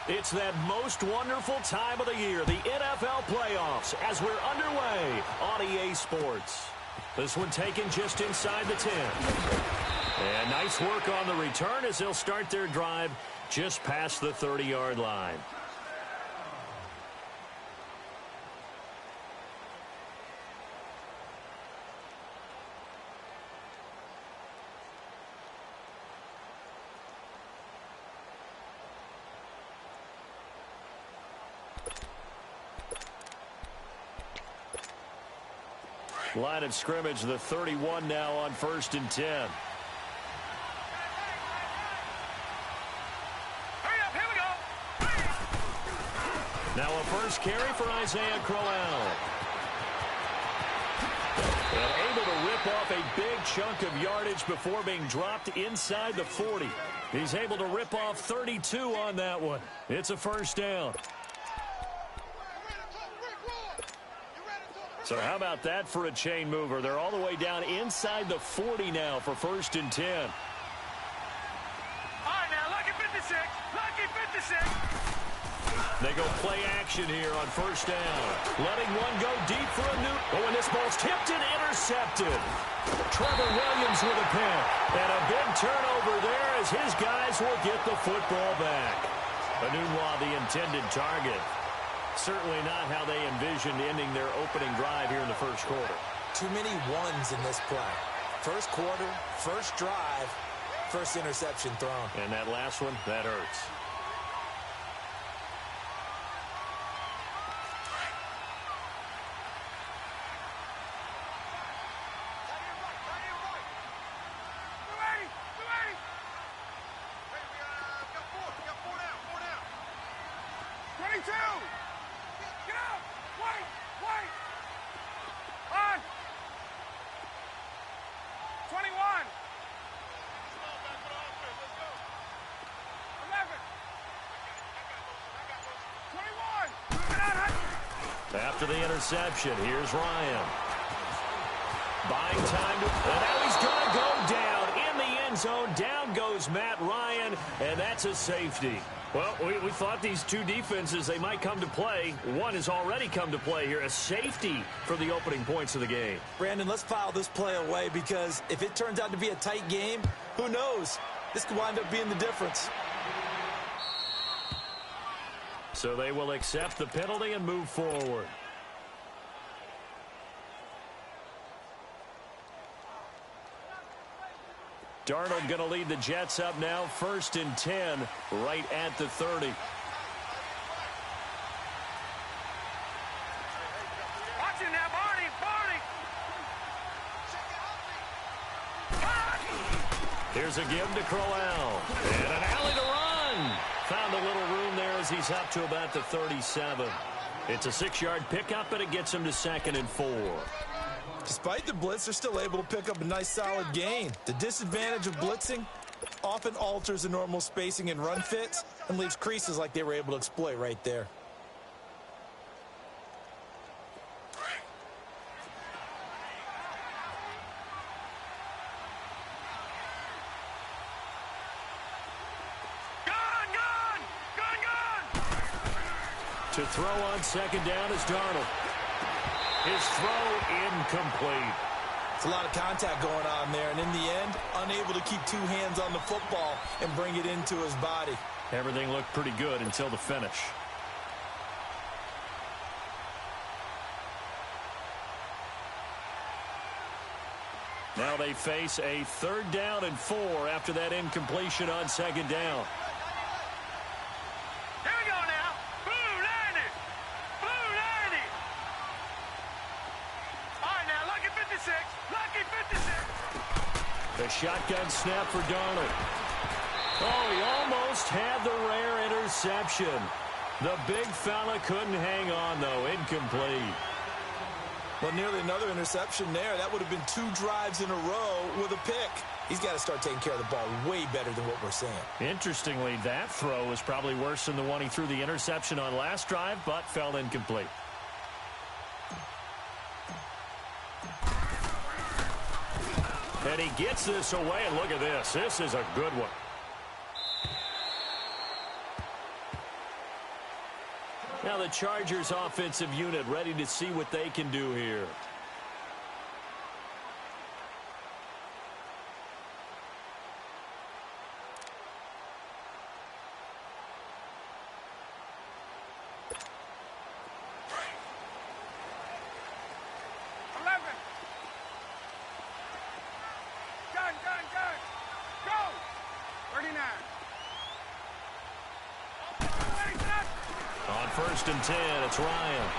It's that most wonderful time of the year, the NFL playoffs, as we're underway on EA Sports. This one taken just inside the 10. And nice work on the return as they'll start their drive just past the 30-yard line. Line of scrimmage, the 31 now on 1st and 10. Hurry up, here we go. Now a first carry for Isaiah Crowell. And able to rip off a big chunk of yardage before being dropped inside the 40. He's able to rip off 32 on that one. It's a first down. So how about that for a chain mover? They're all the way down inside the 40 now for 1st and 10. All right, now, lucky 56. Lucky 56. They go play action here on 1st down. Letting one go deep for a new... Oh, and this ball's tipped and intercepted. Trevor Williams with a pick. And a big turnover there as his guys will get the football back. Anunwa, the intended target. Certainly not how they envisioned ending their opening drive here in the first quarter. Too many ones in this play. First quarter, first drive, first interception thrown. And that last one, that hurts. After the interception, here's Ryan. Buying time, and now he's going to go down in the end zone. Down goes Matt Ryan, and that's a safety. Well, we thought these two defenses, they might come to play. One has already come to play here, a safety for the opening points of the game. Brandon, let's file this play away because if it turns out to be a tight game, who knows? This could wind up being the difference. So they will accept the penalty and move forward. Darnold going to lead the Jets up now, 1st and 10, right at the 30. Watch him now, Barney, Barney. Here's a give to Crowell. And an alley to run. Found a little room there as he's up to about the 37. It's a 6-yard pickup, but it gets him to 2nd and 4. Despite the blitz, they're still able to pick up a nice solid gain. The disadvantage of blitzing often alters the normal spacing and run fits and leaves creases like they were able to exploit right there. To throw on 2nd down is Darnold. His throw incomplete. It's a lot of contact going on there, and in the end, unable to keep two hands on the football and bring it into his body. Everything looked pretty good until the finish. Now they face a 3rd down and 4 after that incompletion on 2nd down. The shotgun snap for Darnold. Oh, he almost had the rare interception. The big fella couldn't hang on, though. Incomplete. Well, nearly another interception there. That would have been 2 drives in a row with a pick. He's got to start taking care of the ball way better than what we're seeing. Interestingly, that throw was probably worse than the one he threw the interception on last drive, but fell incomplete. And he gets this away, and look at this. This is a good one. Now the Chargers offensive unit ready to see what they can do here. On 1st and 10, it's Ryan.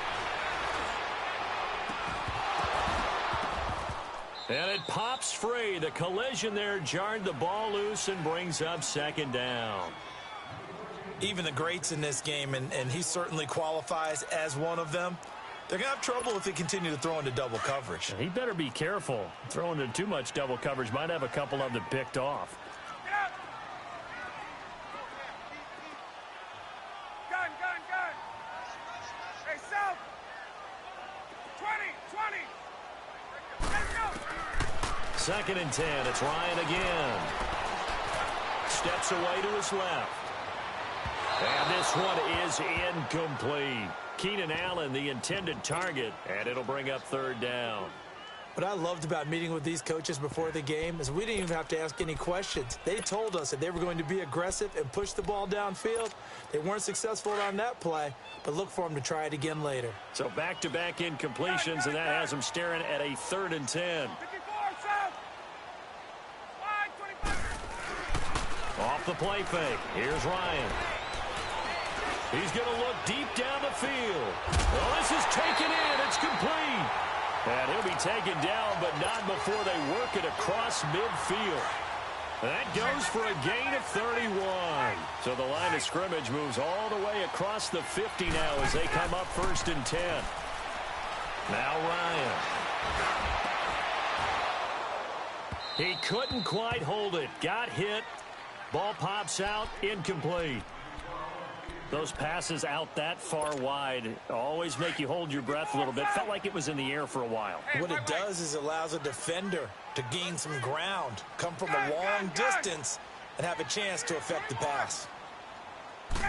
And it pops free. The collision there jarred the ball loose and brings up 2nd down. Even the greats in this game, and he certainly qualifies as one of them, they're going to have trouble if they continue to throw into double coverage. He better be careful. Throwing into too much double coverage might have a couple of them picked off. Second and 10, it's Ryan again. Steps away to his left. And this one is incomplete. Keenan Allen, the intended target, and it'll bring up 3rd down. What I loved about meeting with these coaches before the game is we didn't even have to ask any questions. They told us that they were going to be aggressive and push the ball downfield. They weren't successful on that play, but look for them to try it again later. So back-to-back incompletions, and that has them staring at a 3rd and 10. Off the play fake. Here's Ryan. He's going to look deep down the field. Well, this is taken in. It's complete. And he'll be taken down, but not before they work it across midfield. That goes for a gain of 31. So the line of scrimmage moves all the way across the 50 now as they come up 1st and 10. Now Ryan. He couldn't quite hold it. Got hit. Ball pops out, incomplete. Those passes out that far wide always make you hold your breath a little bit. Felt like it was in the air for a while. What it does is allows a defender to gain some ground, come from a long distance, and have a chance to affect the pass. The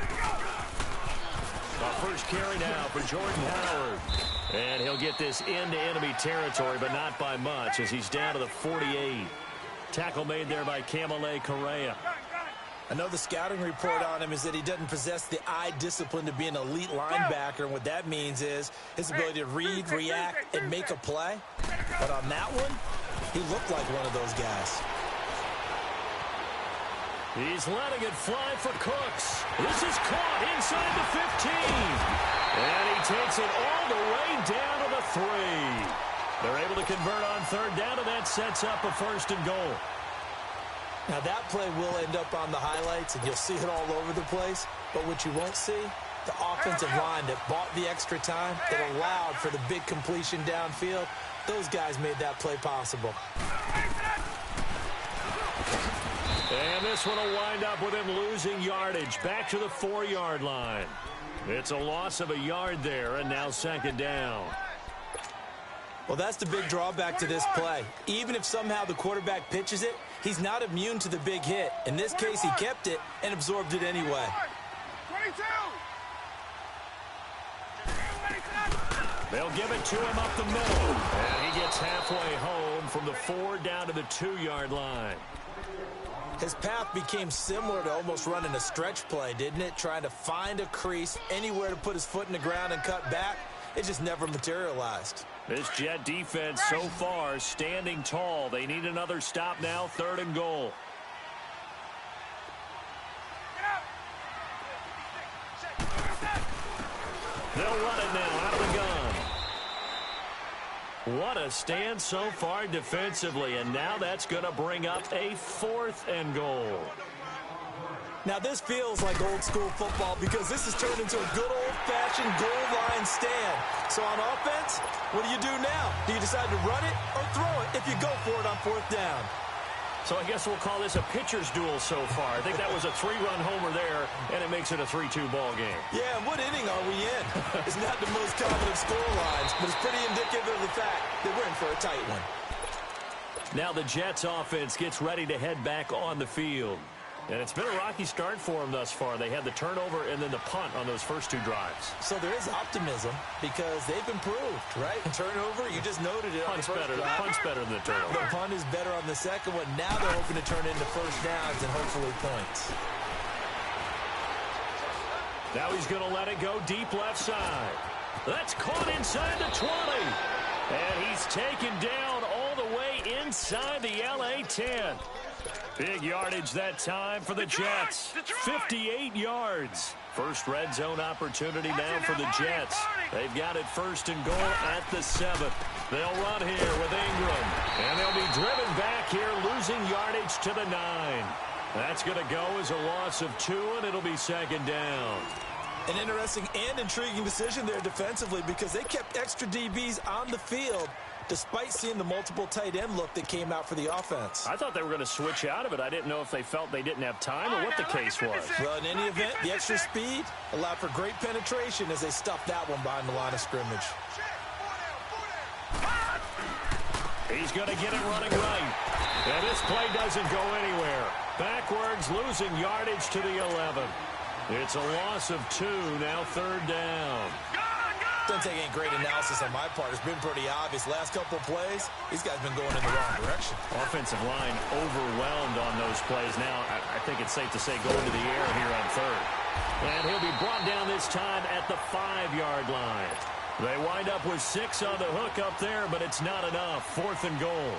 first carry now for Jordan Howard. And he'll get this into enemy territory, but not by much as he's down to the 48. Tackle made there by Kamale Correa. I know the scouting report on him is that he doesn't possess the eye discipline to be an elite linebacker, and what that means is his ability to read, react, and make a play. But on that one, he looked like one of those guys. He's letting it fly for Cooks. This is caught inside the 15. And he takes it all the way down to the 3. They're able to convert on 3rd down, and that sets up a 1st and goal. Now, that play will end up on the highlights, and you'll see it all over the place. But what you won't see, the offensive line that bought the extra time, that allowed for the big completion downfield, those guys made that play possible. And this one will wind up with him losing yardage back to the 4-yard line. It's a loss of a yard there, and now 2nd down. Well, that's the big drawback to this play. Even if somehow the quarterback pitches it, he's not immune to the big hit. In this case, he kept it and absorbed it anyway. 22. They'll give it to him up the middle. And he gets halfway home from the 4 down to the 2-yard line. His path became similar to almost running a stretch play, didn't it? Trying to find a crease, anywhere to put his foot in the ground and cut back. It just never materialized. This Jet defense so far standing tall. They need another stop now, 3rd and goal. They'll run it now out of the gun. What a stand so far defensively, and now that's going to bring up a 4th and goal. Now, this feels like old school football because this has turned into a good old-fashioned goal line stand. So on offense, what do you do now? Do you decide to run it or throw it if you go for it on 4th down? So I guess we'll call this a pitcher's duel so far. I think that was a 3-run homer there, and it makes it a 3-2 ball game. Yeah, and what inning are we in? It's not the most common of score lines, but it's pretty indicative of the fact that we're in for a tight one. Now the Jets offense gets ready to head back on the field. And it's been a rocky start for them thus far. They had the turnover and then the punt on those first 2 drives. So there is optimism because they've improved, right? Turnover, you just noted it. Punt's better than the turnover. The punt is better on the second one. Now they're hoping to turn into first downs and hopefully points. Now he's going to let it go deep left side. That's caught inside the 20. And he's taken down all the way inside the LA 10. Big yardage that time for the Jets. 58 yards. First red zone opportunity now for the Jets. They've got it first and goal at the 7th. They'll run here with Ingram. And they'll be driven back here, losing yardage to the 9. That's going to go as a loss of 2, and it'll be second down. An interesting and intriguing decision there defensively because they kept extra DBs on the field despite seeing the multiple tight end look that came out for the offense. I thought they were going to switch out of it. I didn't know if they felt they didn't have time or what the case was. Well, in any event, the extra speed allowed for great penetration as they stuffed that one behind the line of scrimmage. He's going to get it running right. And this play doesn't go anywhere. Backwards, losing yardage to the 11. It's a loss of 2, now third down. Doesn't take any great analysis on my part. It's been pretty obvious. Last couple of plays, these guys have been going in the wrong direction. Offensive line overwhelmed on those plays. Now, I think it's safe to say going to the air here on third. And he'll be brought down this time at the 5-yard line. They wind up with 6 on the hook up there, but it's not enough. 4th and goal.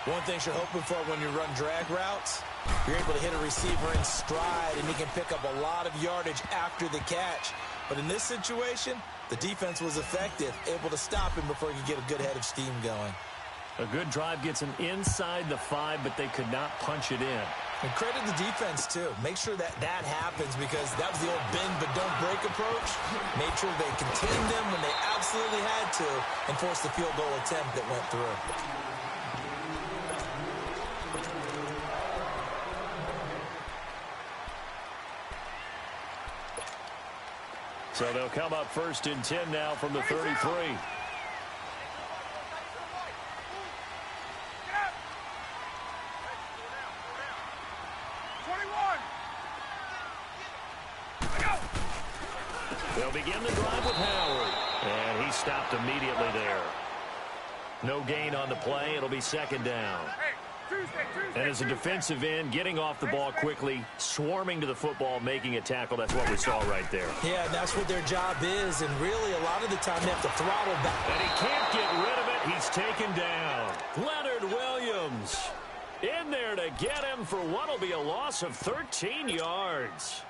One thing you're hoping for when you run drag routes, you're able to hit a receiver in stride, and he can pick up a lot of yardage after the catch. But in this situation, the defense was effective, able to stop him before he could get a good head of steam going. A good drive gets him inside the 5, but they could not punch it in. And credit the defense, too. Make sure that happens because that was the old bend but don't break approach. Made sure they contained them when they absolutely had to and forced the field goal attempt that went through. So they'll come up first and 10 now from the 33. They'll begin the drive with Howard. And he stopped immediately there. No gain on the play. It'll be second down. And as a defensive end, getting off the ball quickly, swarming to the football, making a tackle, that's what we saw right there. Yeah, and that's what their job is, and really a lot of the time they have to throttle back. And he can't get rid of it. He's taken down. Leonard Williams in there to get him for what will be a loss of 13 yards.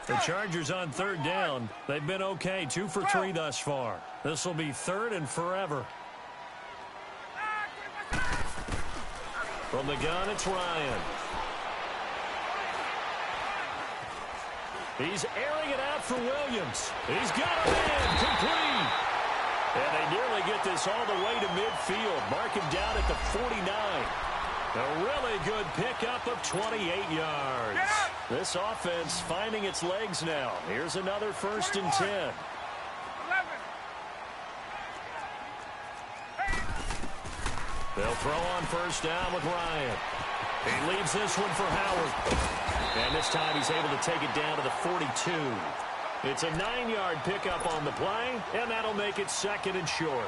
The Chargers on third down. They've been okay, 2 for 3 thus far. This will be third and forever. From the gun, it's Ryan. He's airing it out for Williams. He's got a man complete. And they nearly get this all the way to midfield. Mark him down at the 49. A really good pickup of 28 yards. This offense finding its legs now. Here's another first and 10. They'll throw on first down with Ryan. He leaves this one for Howard. And this time he's able to take it down to the 42. It's a 9-yard pickup on the play, and that'll make it second and short.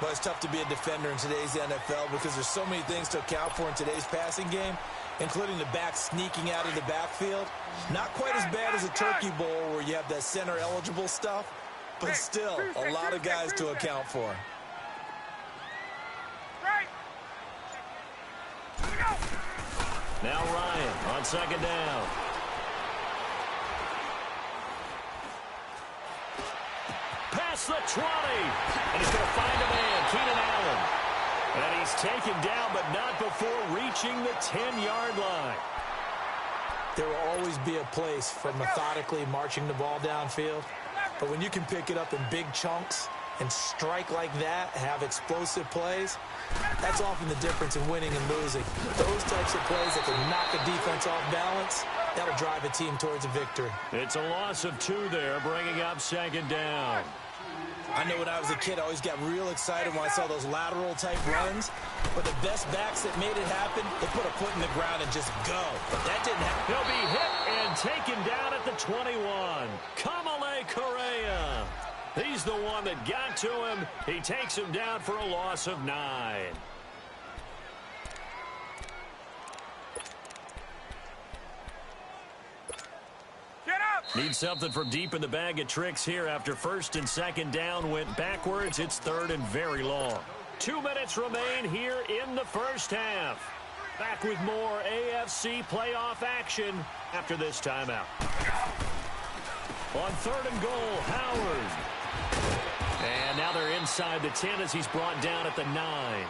But it's tough to be a defender in today's NFL because there's so many things to account for in today's passing game, including the back sneaking out of the backfield. Not quite as bad as a turkey bowl where you have that center-eligible stuff, but still a lot of guys to account for. Now Ryan on second down. Past the 20. And he's going to find a man, Keenan Allen. And he's taken down, but not before reaching the 10-yard line. There will always be a place for methodically marching the ball downfield. But when you can pick it up in big chunks and strike like that, have explosive plays, that's often the difference in winning and losing. Those types of plays that can knock a defense off balance, that'll drive a team towards a victory. It's a loss of 2 there, bringing up second down. I know when I was a kid, I always got real excited when I saw those lateral-type runs. But the best backs that made it happen, they put a foot in the ground and just go. But that didn't happen. He'll be hit and taken down at the 21. Kamale Correa. He's the one that got to him. He takes him down for a loss of 9. Need something from deep in the bag of tricks here after first and second down went backwards. It's third and very long. 2 minutes remain here in the first half. Back with more AFC playoff action after this timeout. On third and goal, Howard. And now they're inside the 10 as he's brought down at the 9.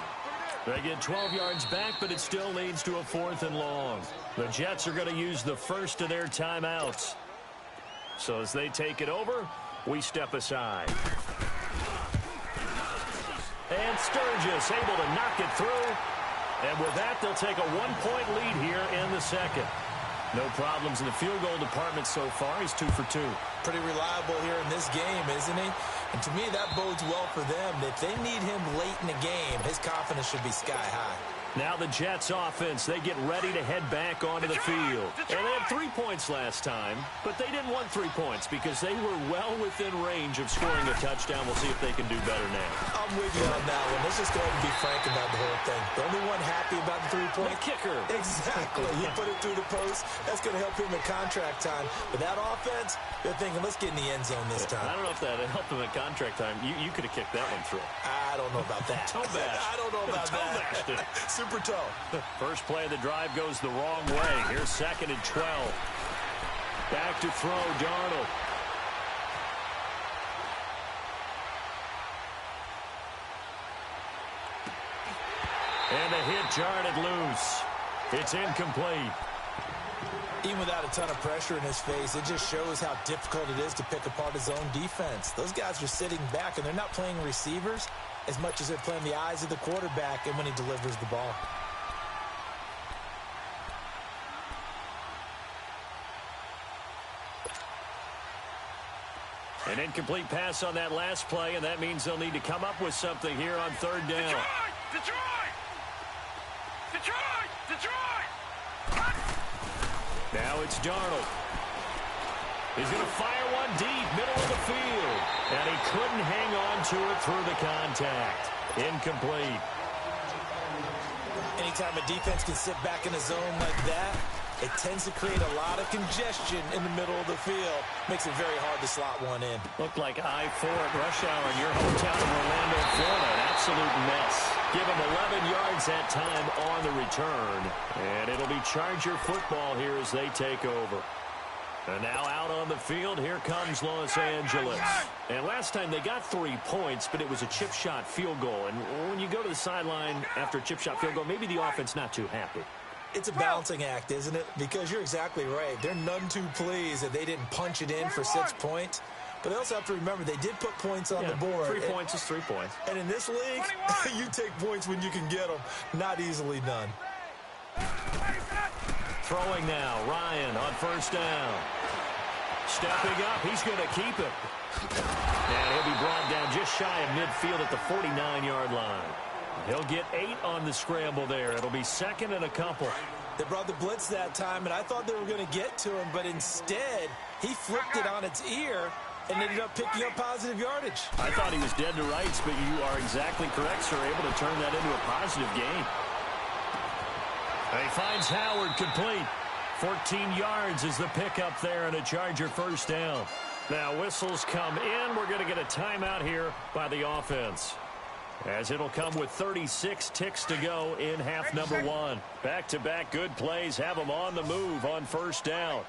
They get 12 yards back, but it still leads to a 4th and long. The Jets are going to use the first of their timeouts. So as they take it over, we step aside. And Sturgis able to knock it through. And with that, they'll take a 1-point lead here in the second. No problems in the field goal department so far. He's 2 for 2. Pretty reliable here in this game, isn't he? And to me, that bodes well for them. If they need him late in the game, his confidence should be sky high. Now the Jets offense, they get ready to head back onto the field. And they had 3 points last time, but they didn't want 3 points because they were well within range of scoring a touchdown. We'll see if they can do better now. I'm with you on that one. Let's just go ahead and be frank about the whole thing. The only one happy about the 3-point? The kicker. Exactly. He put it through the post. That's going to help him in contract time. But that offense, they're thinking, let's get in the end zone this time. I don't know if that helped him in contract time. You could have kicked that one through. I don't know about that. Toe bash. I don't know about that. Toe Super toe. First play of the drive goes the wrong way. Here's 2nd and 12. Back to throw, Darnold. And a hit jarred it loose. It's incomplete. Even without a ton of pressure in his face, it just shows how difficult it is to pick apart his own defense. Those guys are sitting back, and they're not playing receivers as much as they're playing the eyes of the quarterback and when he delivers the ball. An incomplete pass on that last play, and that means they'll need to come up with something here on third down. Detroit! Detroit! Detroit! Now it's Darnold. He's going to fire one deep, middle of the field. And he couldn't hang on to it through the contact. Incomplete. Anytime a defense can sit back in a zone like that, it tends to create a lot of congestion in the middle of the field. Makes it very hard to slot one in. Looked like I-4 at rush hour in your hometown of Orlando, Florida. An absolute mess. Give him 11 yards that time on the return. And it'll be Charger football here as they take over. And now out on the field, here comes Los Angeles. And last time they got 3 points, but it was a chip shot field goal. And when you go to the sideline after a chip shot field goal, maybe the offense not too happy. It's a balancing act, isn't it? Because you're exactly right. They're none too pleased that they didn't punch it in for 6 points. But they also have to remember they did put points on the board. 3 points is 3 points. And in this league, you take points when you can get them. Not easily done. Throwing now, Ryan on first down. Stepping up, he's going to keep it. And he'll be brought down just shy of midfield at the 49-yard line. He'll get 8 on the scramble there. It'll be 2nd and a couple. They brought the blitz that time, and I thought they were going to get to him, but instead, he flipped it on its ear and ended up picking up positive yardage. I thought he was dead to rights, but you are exactly correct, sir. Able to turn that into a positive gain. He finds Howard complete. 14 yards is the pickup there and a Charger first down. Now whistles come in. We're going to get a timeout here by the offense, as it'll come with 36 ticks to go in half number 1. Back-to-back good plays have them on the move on first down.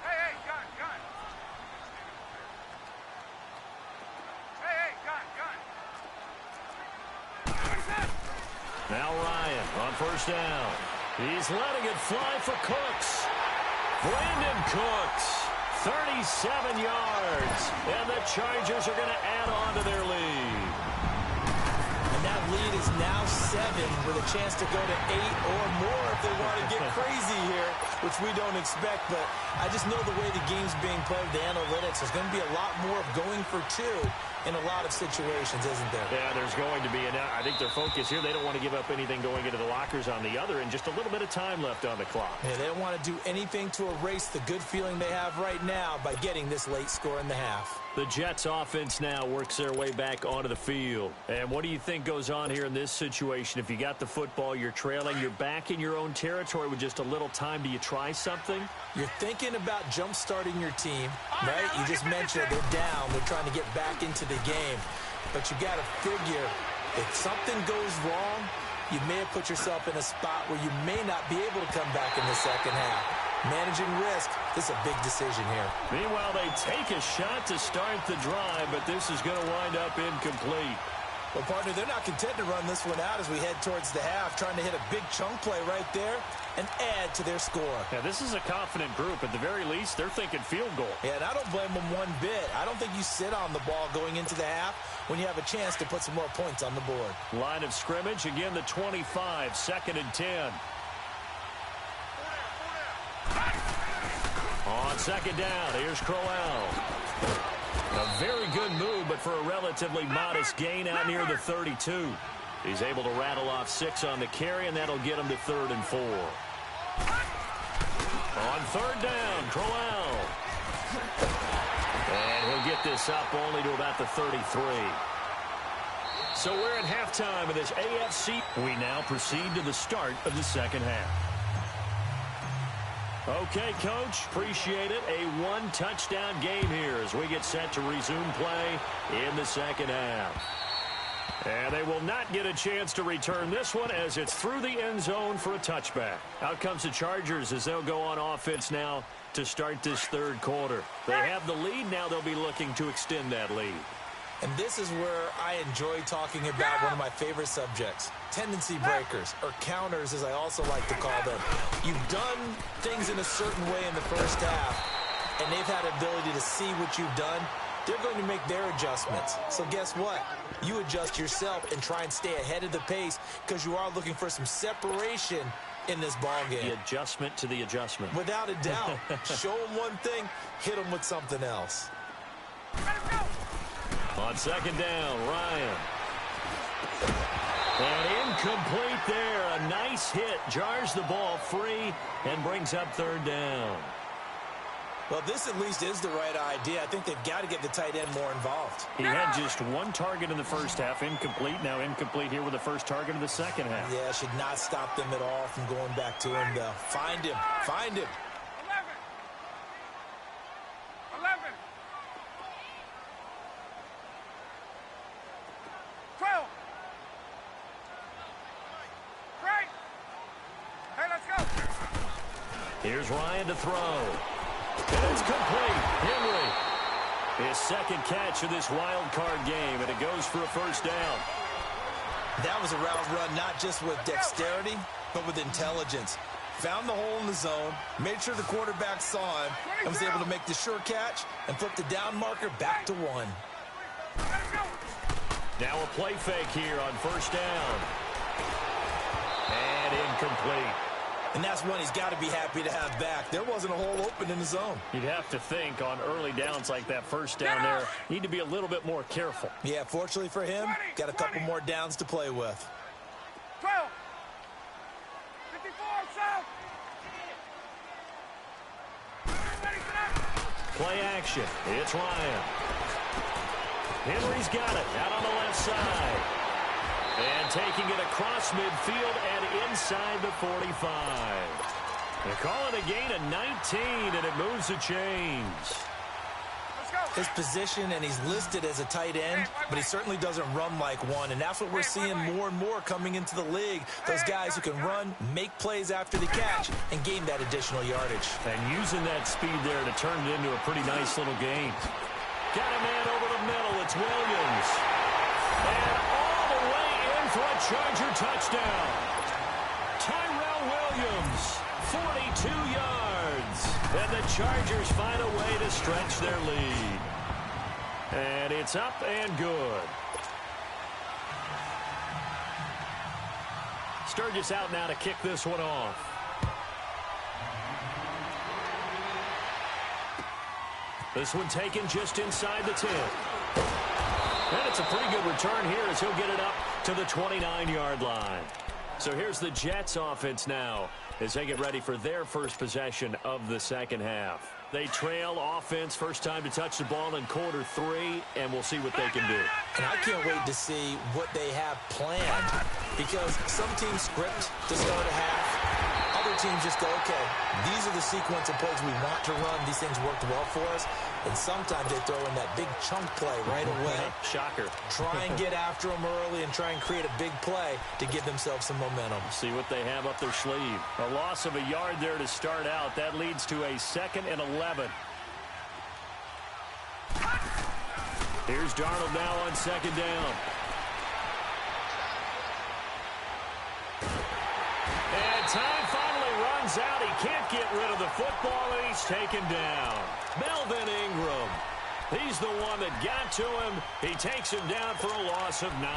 Hey, gun. Now Ryan on first down. He's letting it fly for Cooks. Brandon Cooks, 37 yards. And the Chargers are going to add on to their lead. And that lead is now 7 with a chance to go to 8 or more if they want to get crazy here. which we don't expect, but I just know the way the game's being played, the analytics, there's going to be a lot more of going for two in a lot of situations, isn't there? Yeah, there's going to be, and I think their focus here, they don't want to give up anything going into the lockers on the other, and just a little bit of time left on the clock. Yeah, they don't want to do anything to erase the good feeling they have right now by getting this late score in the half. The Jets offense now works their way back onto the field. And what do you think goes on here in this situation? If you got the football, you're trailing, you're back in your own territory with just a little time. Do you try something? You're thinking about jump-starting your team, right? You just mentioned they're down. They're trying to get back into the game. But you got to figure if something goes wrong, you may have put yourself in a spot where you may not be able to come back in the second half. Managing risk, this is a big decision here. Meanwhile, they take a shot to start the drive, but this is going to wind up incomplete. Well, partner, they're not content to run this one out as we head towards the half, trying to hit a big chunk play right there and add to their score. Yeah, this is a confident group. At the very least, they're thinking field goal. Yeah, and I don't blame them one bit. I don't think you sit on the ball going into the half when you have a chance to put some more points on the board. Line of scrimmage, again, the 25, 2nd and 10. On 2nd down, here's Crowell. A very good move, but for a relatively modest gain out near the 32. He's able to rattle off 6 on the carry, and that'll get him to 3rd and 4. On 3rd down, Crowell. And he'll get this up only to about the 33. So we're at halftime of this AFC. We now proceed to the start of the second half. Okay, Coach, appreciate it. A one-touchdown game here as we get set to resume play in the second half. And they will not get a chance to return this one as it's through the end zone for a touchback. Out comes the Chargers as they'll go on offense now to start this third quarter. They have the lead. Now they'll be looking to extend that lead. And this is where I enjoy talking about one of my favorite subjects, tendency breakers, or counters as I also like to call them. You've done things in a certain way in the first half, and they've had ability to see what you've done. They're going to make their adjustments. So guess what? You adjust yourself and try and stay ahead of the pace because you are looking for some separation in this ball game. The adjustment to the adjustment. Without a doubt. Show them one thing, hit them with something else. On 2nd down, Ryan. And incomplete there. A nice hit. Jars the ball free and brings up 3rd down. Well, this at least is the right idea. I think they've got to get the tight end more involved. He had just one target in the first half, incomplete. Now incomplete here with the first target of the second half. Yeah, should not stop them at all from going back to him, though. Find him. Find him. 11. 12. Great. Hey, let's go. Here's Ryan to throw. And it's complete. Henry. His second catch of this wild card game, and it goes for a first down. That was a route run, not just with dexterity, but with intelligence. Found the hole in the zone, made sure the quarterback saw him, and was able to make the sure catch and flip the down marker back to 1. Now a play fake here on first down. And incomplete. And that's one he's got to be happy to have back. There wasn't a hole open in the zone. You'd have to think on early downs like that first down there, need to be a little bit more careful. Yeah, fortunately for him, got a couple more downs to play with. 12. 54, south. Play action. It's Ryan. Henry's got it out on the left side. And taking it across midfield and inside the 45. They call it a gain of 19, and it moves the chains. His position, and he's listed as a tight end, but he certainly doesn't run like one, and that's what we're seeing more and more coming into the league. Those guys who can run, make plays after the catch, and gain that additional yardage. And using that speed there to turn it into a pretty nice little gain. Got a man over the middle. It's Williams. And all the way in for a Charger touchdown. Tyrell Williams, 42 yards. And the Chargers find a way to stretch their lead. And it's up and good. Sturgis out now to kick this one off. This one taken just inside the 10. And it's a pretty good return here as he'll get it up to the 29-yard line. So here's the Jets offense now as they get ready for their first possession of the second half. They trail offense, first time to touch the ball in quarter 3, and we'll see what they can do. And I can't wait to see what they have planned, because some teams script to start a half. Other teams just go, okay, these are the sequence of plays we want to run. These things worked well for us. And sometimes they throw in that big chunk play right away. Shocker. Try and get after them early and try and create a big play to give themselves some momentum. See what they have up their sleeve. A loss of a yard there to start out. That leads to a 2nd and 11. Here's Darnold now on 2nd down. And time finally runs out. He can't get rid of the football, and he's taken down. Melvin Ingram. He's the one that got to him. He takes him down for a loss of 9.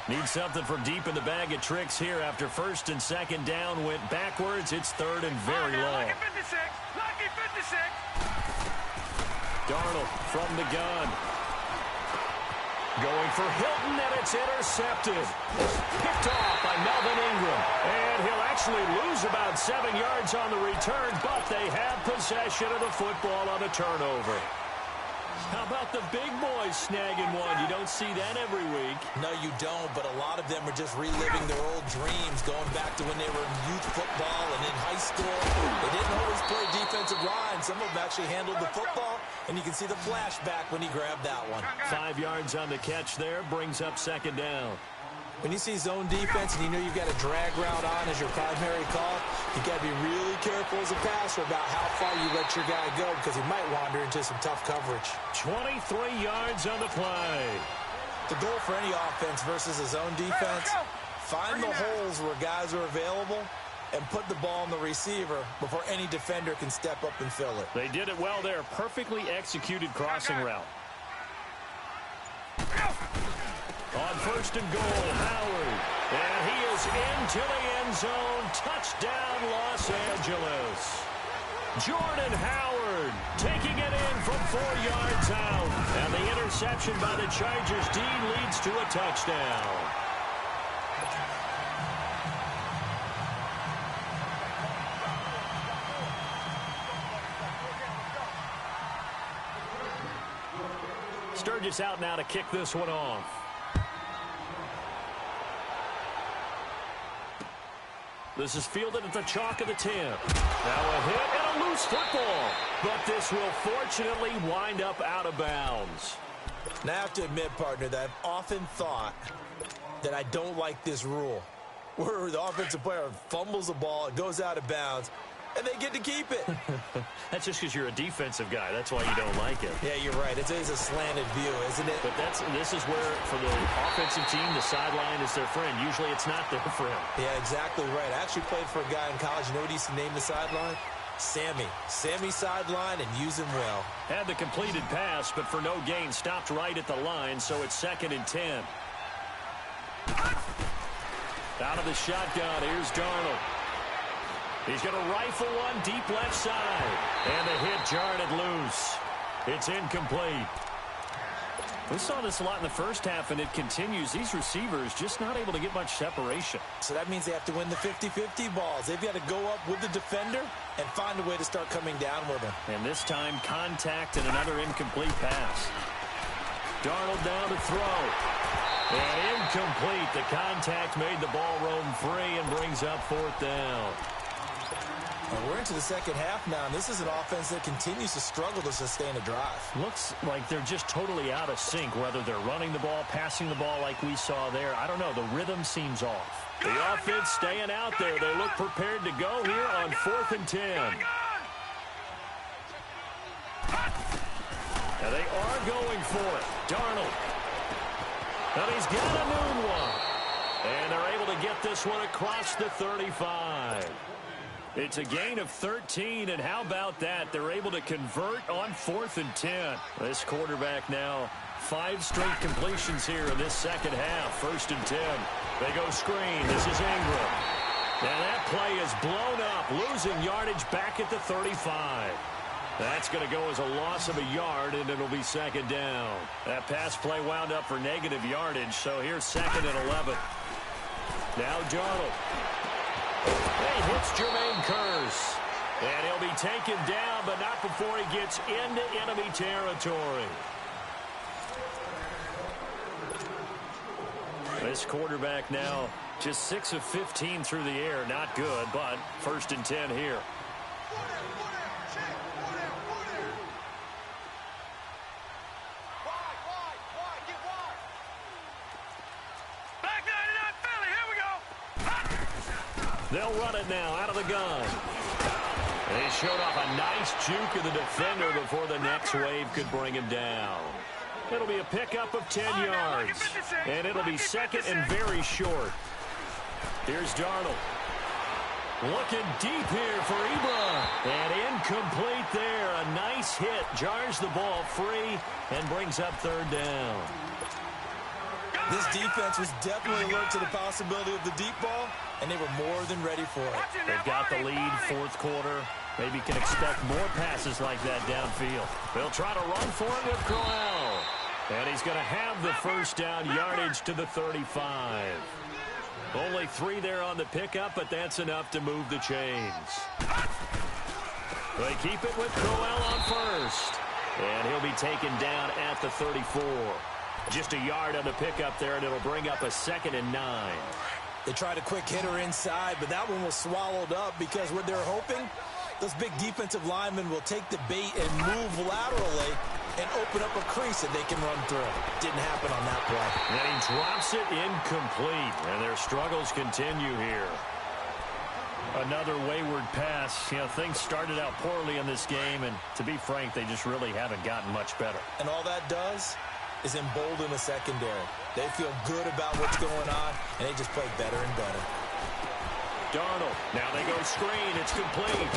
Need something from deep in the bag of tricks here after 1st and 2nd down went backwards. It's 3rd and very long. Lucky 56. Lucky 56. Darnold from the gun. Going for Hilton, and it's intercepted. Picked off by Melvin Ingram. And he'll actually lose about 7 yards on the return, but they have possession of the football on a turnover. How about the big boys snagging one? You don't see that every week. No, you don't, but a lot of them are just reliving their old dreams, going back to when they were in youth football and in high school. They didn't always play defensive line. Some of them actually handled the football, and you can see the flashback when he grabbed that one. 5 yards on the catch there, brings up 2nd down. When you see zone defense and you know you've got a drag route on as your primary call, you got to be really careful as a passer about how far you let your guy go, because he might wander into some tough coverage. 23 yards on the play. The goal for any offense versus a zone defense, find the holes where guys are available and put the ball on the receiver before any defender can step up and fill it. They did it well there. Perfectly executed crossing route. On 1st and goal, Howard. And he is into the end zone. Touchdown, Los Angeles. Jordan Howard taking it in from 4 yards out. And the interception by the Chargers D leads to a touchdown. Sturgis out now to kick this one off. This is fielded at the chalk of the 10. Now a hit and a loose football. But this will fortunately wind up out of bounds. Now I have to admit, partner, that I've often thought that I don't like this rule, where the offensive player fumbles the ball, it goes out of bounds, and they get to keep it. That's just because you're a defensive guy. That's why you don't like it. Yeah, you're right. It's a slanted view, isn't it? But this is where, for the offensive team, the sideline is their friend. Usually it's not their friend. Yeah, exactly right. I actually played for a guy in college. You know what he used to name the sideline? Sammy. Sammy sideline, and use him well. Had the completed pass, but for no gain, stopped right at the line, so it's 2nd and 10. Out of the shotgun, here's Darnold. He's going to rifle one deep left side. And the hit jarred it loose. It's incomplete. We saw this a lot in the first half, and it continues. These receivers just not able to get much separation. So that means they have to win the 50-50 balls. They've got to go up with the defender and find a way to start coming down with him. And this time, contact and another incomplete pass. Darnold down to throw. And incomplete. The contact made the ball roam free and brings up 4th down. Well, we're into the second half now, and this is an offense that continues to struggle to sustain a drive. Looks like they're just totally out of sync, whether they're running the ball, passing the ball like we saw there. I don't know. The rhythm seems off. The offense staying out there. They look prepared to go here on 4th and 10. Now they are going for it. Darnold. And he's got a noon one. And they're able to get this one across the 35. It's a gain of 13, and how about that? They're able to convert on 4th and 10. This quarterback now, 5 straight completions here in this second half. 1st and 10. They go screen. This is Ingram. And that play is blown up, losing yardage back at the 35. That's going to go as a loss of a yard, and it'll be second down. That pass play wound up for negative yardage, so here's second and 11. Now Darnold. He hits Jermaine Kearse. And he'll be taken down, but not before he gets into enemy territory. This quarterback now just 6 of 15 through the air. Not good, but first and 10 here. They'll run it now out of the gun. They showed off a nice juke of the defender before the next wave could bring him down. It'll be a pickup of 10 yards. And it'll be second and very short. Here's Darnold. Looking deep here for Ebron. And incomplete there. A nice hit. Jars the ball free and brings up third down. This defense was definitely alert to the possibility of the deep ball, and they were more than ready for it. They've got the lead, fourth quarter. Maybe can expect more passes like that downfield. They'll try to run for it with Crowell. And he's going to have the first down, yardage to the 35. Only 3 there on the pickup, but that's enough to move the chains. They keep it with Crowell on first. And he'll be taken down at the 34. Just a yard on the pickup there, and it'll bring up a second and 9. They tried a quick hitter inside, but that one was swallowed up because what they're hoping, those big defensive linemen will take the bait and move laterally and open up a crease that they can run through. Didn't happen on that play. And he drops it incomplete, and their struggles continue here. Another wayward pass. You know, things started out poorly in this game, and to be frank, they just really haven't gotten much better. And all that does is embolden the secondary. They feel good about what's going on, and they just play better and better. Darnold. Now they go screen. It's complete.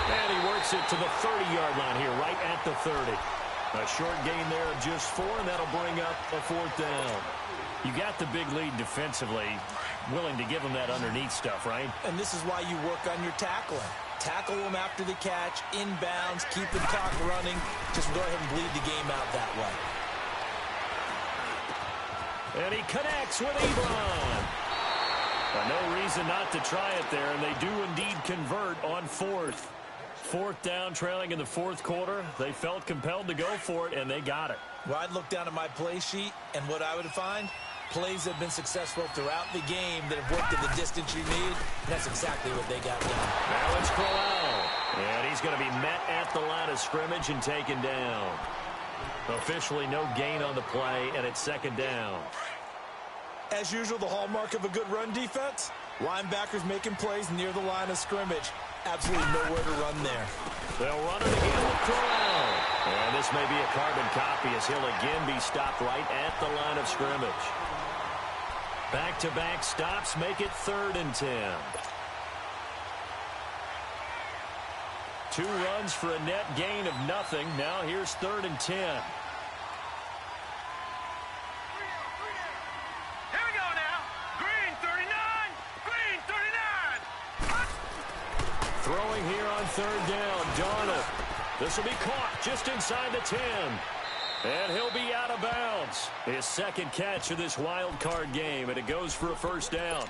And he works it to the 30-yard line here, right at the 30. A short gain there of just 4, and that'll bring up a fourth down. You got the big lead defensively, willing to give them that underneath stuff, right? And this is why you work on your tackling. Tackle them after the catch, inbounds, keep the clock running. Just go ahead and bleed the game out that way. And he connects with Ebron. No reason not to try it there, and they do indeed convert on fourth. Fourth down, trailing in the fourth quarter. They felt compelled to go for it, and they got it. Well, I'd look down at my play sheet, and what I would find, plays have been successful throughout the game that have worked at the distance you need, and that's exactly what they got done. Now it's Crowell, and he's going to be met at the line of scrimmage and taken down. Officially no gain on the play, and it's second down. As usual, the hallmark of a good run defense, linebackers making plays near the line of scrimmage. Absolutely nowhere to run there. They'll run it again with Crowell. And this may be a carbon copy as he'll again be stopped right at the line of scrimmage. Back-to-back stops make it 3rd and 10. 2 runs for a net gain of nothing. Now here's 3rd and 10. Throwing here on 3rd down, Darnold. This will be caught just inside the 10. And he'll be out of bounds. His second catch of this wild card game, and it goes for a first down.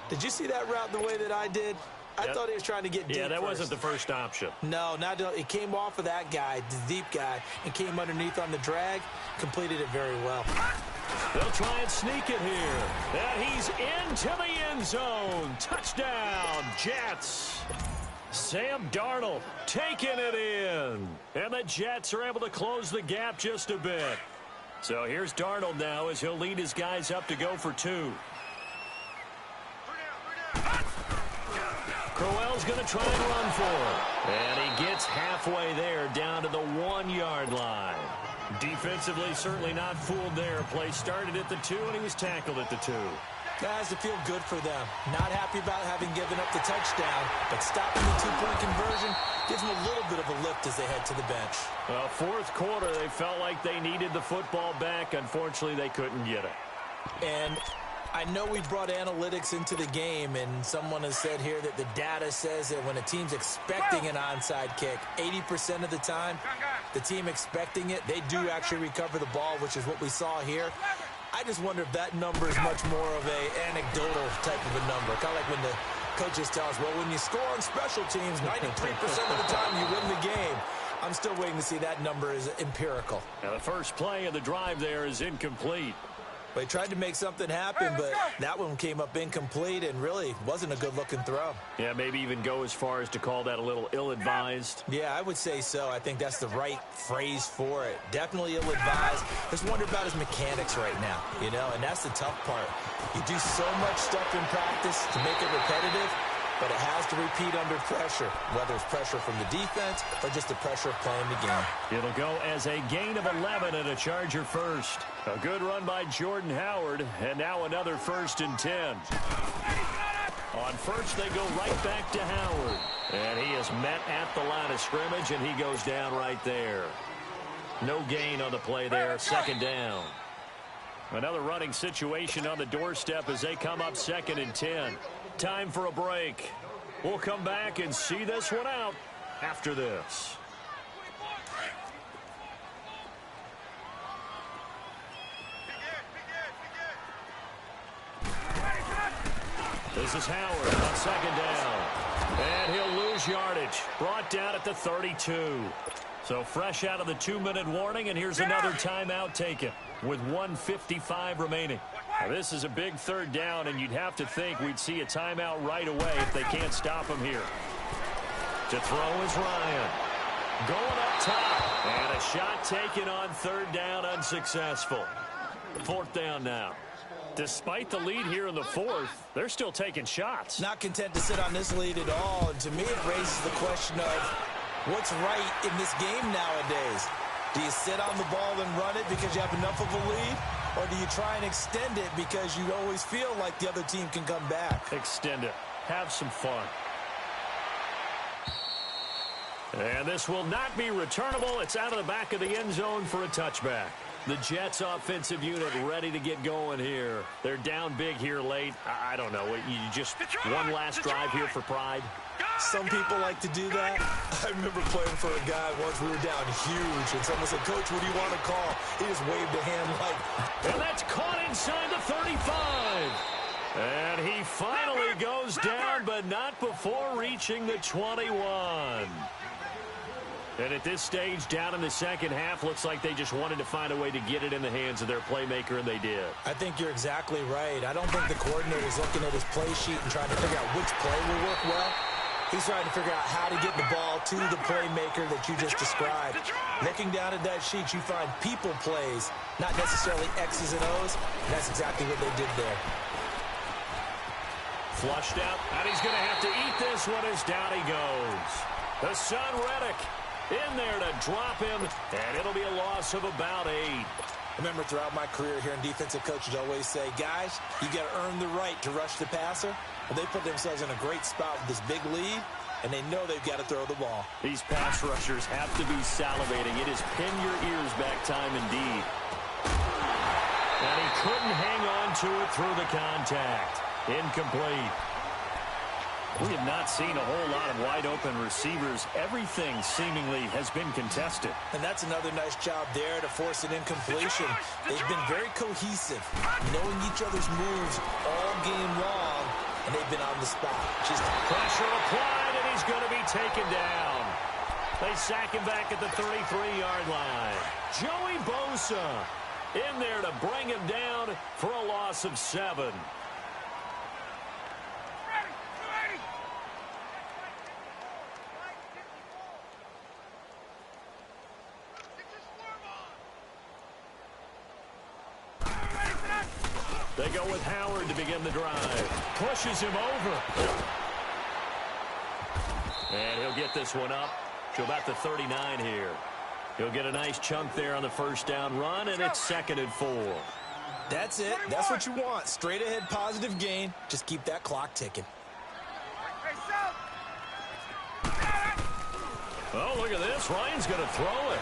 Did you see that route the way that I did? I thought he was trying to get deep. Yeah, that first. wasn't the first option. No, it came off of that guy, the deep guy, and came underneath on the drag, completed it very well. They'll try and sneak it here. And he's into the end zone. Touchdown, Jets. Sam Darnold taking it in. And the Jets are able to close the gap just a bit. So here's Darnold now as he'll lead his guys up to go for 2. Crowell's going to try and run for it. And he gets halfway there down to the 1-yard line. Defensively, certainly not fooled there. Play started at the 2, and he was tackled at the 2. Guys, to feel good for them. Not happy about having given up the touchdown, but stopping the 2-point conversion gives them a little bit of a lift as they head to the bench. Well, fourth quarter, they felt like they needed the football back. Unfortunately, they couldn't get it. And I know we brought analytics into the game, and someone has said here that the data says that when a team's expecting an onside kick, 80% of the time, the team expecting it, they do actually recover the ball, which is what we saw here. I just wonder if that number is much more of an anecdotal type of a number. Kind of like when the coaches tell us, well, when you score on special teams, 93% of the time you win the game. I'm still waiting to see that number is empirical. Now, the first play of the drive there is incomplete. They tried to make something happen, but that one came up incomplete and really wasn't a good-looking throw. Yeah, maybe even go as far as to call that a little ill-advised. Yeah, I would say so. I think that's the right phrase for it. Definitely ill-advised. Just wonder about his mechanics right now, you know, and that's the tough part. You do so much stuff in practice to make it repetitive, but it has to repeat under pressure, whether it's pressure from the defense or just the pressure of playing the game. It'll go as a gain of 11 and a Charger first. A good run by Jordan Howard, and now another 1st and 10. On first, they go right back to Howard. And he is met at the line of scrimmage, and he goes down right there. No gain on the play there, 2nd down. Another running situation on the doorstep as they come up 2nd and 10. Time for a break. We'll come back and see this one out after this. This is Howard on 2nd down. And he'll lose yardage. Brought down at the 32. So fresh out of the 2-minute warning, and here's another timeout taken with 1:55 remaining. Now, this is a big 3rd down, and you'd have to think we'd see a timeout right away if they can't stop him here. To throw is Ryan. Going up top. And a shot taken on 3rd down, unsuccessful. 4th down now. Despite the lead here in the 4th, they're still taking shots. Not content to sit on this lead at all, and to me it raises the question of what's right in this game nowadays. Do you sit on the ball and run it because you have enough of a lead? Or do you try and extend it because you always feel like the other team can come back? Extend it. Have some fun. And this will not be returnable. It's out of the back of the end zone for a touchback. The Jets offensive unit ready to get going here. They're down big here late. I don't know. You just one last drive here for pride? Some people like to do that. I remember playing for a guy once. We were down huge, and someone said, "Coach, what do you want to call?" He just waved a hand like... And that's caught inside the 35. And he finally goes down, but not before reaching the 21. And at this stage, down in the 2nd half, looks like they just wanted to find a way to get it in the hands of their playmaker, and they did. I think you're exactly right. I don't think the coordinator's looking at his play sheet and trying to figure out which play will work well. He's trying to figure out how to get the ball to the playmaker that you just described. Looking down at that sheet, you find people plays, not necessarily X's and O's. That's exactly what they did there. Flushed out, and he's going to have to eat this one as down he goes. The son, Reddick, in there to drop him, and it'll be a loss of about 8. I remember throughout my career hearing defensive coaches always say, guys, you got to earn the right to rush the passer. Well, they put themselves in a great spot with this big lead, and they know they've got to throw the ball. These pass rushers have to be salivating. It is pin your ears back time indeed. And he couldn't hang on to it through the contact. Incomplete. We have not seen a whole lot of wide-open receivers. Everything seemingly has been contested. And that's another nice job there to force an incompletion. They've been very cohesive, knowing each other's moves all game long, and they've been on the spot. Just pressure applied, and he's going to be taken down. They sack him back at the 33-yard line. Joey Bosa in there to bring him down for a loss of 7. They go with Howard to begin the drive. Pushes him over. And he'll get this one up to about the 39 here. He'll get a nice chunk there on the 1st down run, and it's 2nd and 4. That's it. That's what you want. Straight ahead, positive gain. Just keep that clock ticking. Oh, look at this. Ryan's going to throw it.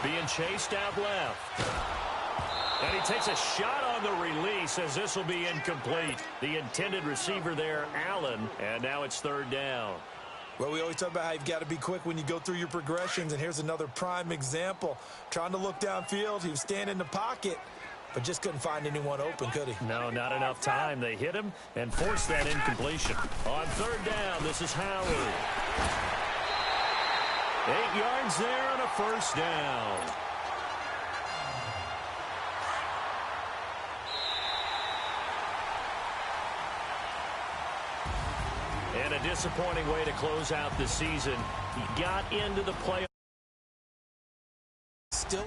Being chased out left. And he takes a shot on the release as this will be incomplete. The intended receiver there, Allen, and now it's third down. Well, we always talk about how you've got to be quick when you go through your progressions, and here's another prime example. Trying to look downfield, he was standing in the pocket, but just couldn't find anyone open, could he? No, not enough time. They hit him and forced that incompletion. On third down, this is Howard. 8 yards there on a first down. And a disappointing way to close out the season. He got into the playoffs. Still.